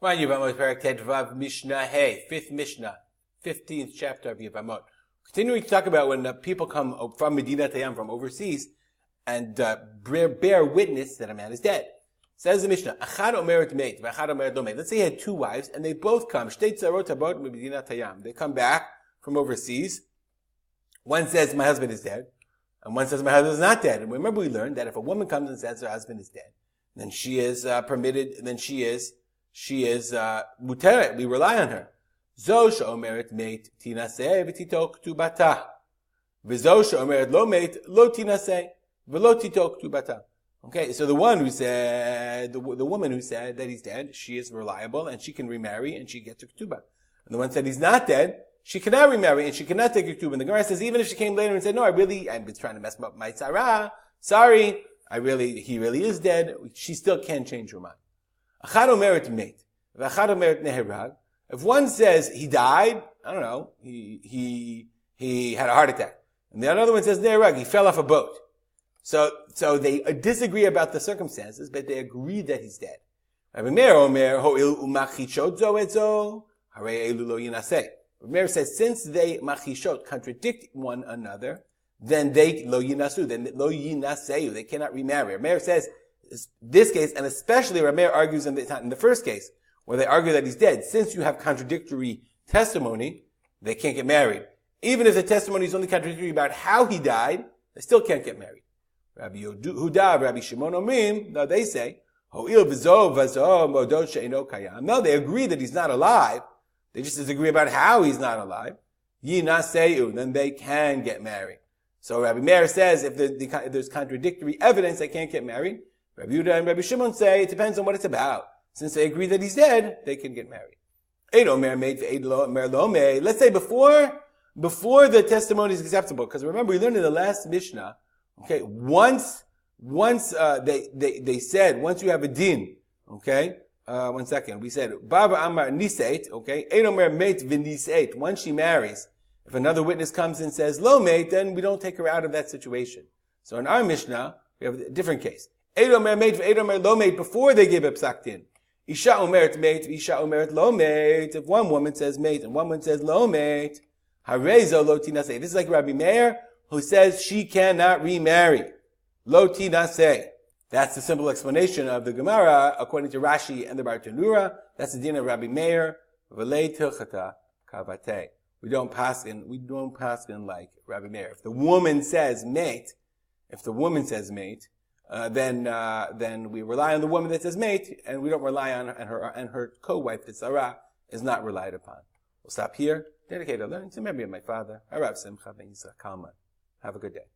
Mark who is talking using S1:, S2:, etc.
S1: We're on Yevamot, Parak Tedvav, Mishnah Hey, 5th Mishnah, 15th chapter of Yevamot. Continuing to talk about when people come from Medina Tayam, from overseas, and bear witness that a man is dead. Says the Mishnah, Achad omeret meit, v'achad omeret lo meit. Let's say he had two wives, and they both come. Shtei tzarot habot Medina Tayam. They come back from overseas. One says, my husband is dead, and one says, my husband is not dead. And remember, we learned that if a woman comes and says her husband is dead, then she is permitted, then she is muteret. We rely on her. Zo she'omeret meit tinaseh v'titok tubata. V'zo she'omeret lo meit lo tinaseh v'lo titok tubata. Okay, so the one who said, the woman who said that he's dead, she is reliable and she can remarry and she gets a ketubah. And the one said he's not dead, she cannot remarry and she cannot take a ketubah. And the Gemara says even if she came later and said, no, I've been trying to mess up my tzara, sorry, he really is dead, she still can change her mind. Achad omeret meit, v'achad omeret neherag. If one says he died, I don't know, he had a heart attack, and the other one says neherag, he fell off a boat. So they disagree about the circumstances, but they agree that he's dead. Rabbi Meir omer ho'il umachishot zo et zo, harei elu lo yinaseh. Rabbi Meir says since they machishot contradict one another, then they lo yinasu, then lo yinaseu, they cannot remarry. Rabbi Meir says this case, and especially Rabbi Meir argues in the first case, where they argue that he's dead, since you have contradictory testimony, they can't get married. Even if the testimony is only contradictory about how he died, they still can't get married. Rabbi Yehuda, Rabbi Shimon Omrim, no, they say, Ho'il v'zo v'zo modot she'eno kayam. No, they agree that he's not alive. They just disagree about how he's not alive. Yinaseu, then they can get married. So Rabbi Meir says if there's contradictory evidence, they can't get married. Rabbi Yehuda and Rabbi Shimon say it depends on what it's about. Since they agree that he's dead, they can get married. Let's say before the testimony is acceptable, because remember we learned in the last Mishnah, okay, once they said once you have a din, okay, 1 second, we said Baba Amar Nisait, okay, Edomer Meit V'Nisait. Once she marries, if another witness comes and says Lo Meit, then we don't take her out of that situation. So in our Mishnah, we have a different case. Edomer Meit V'Edomer Lo Meit, before they give up psak din. Isha Omeret Meit V'Isha Omeret Lo Meit. If one woman says Meit and one woman says Lo Meit, Harezo Lo Tinaseh. This is like Rabbi Meir, who says she cannot remarry. Lo tinaseh. That's the simple explanation of the Gemara, according to Rashi and the Bartanura. That's the din of Rabbi Meir. V'lei tilchata kavateh. We don't paskin like Rabbi Meir. If the woman says mate, then we rely on the woman that says mate, and we don't rely on her, and her co-wife, the Sarah, is not relied upon. We'll stop here. Dedicated to learning to memory of my father, Harav Simcha ben Yisrael Kalman. Have a good day.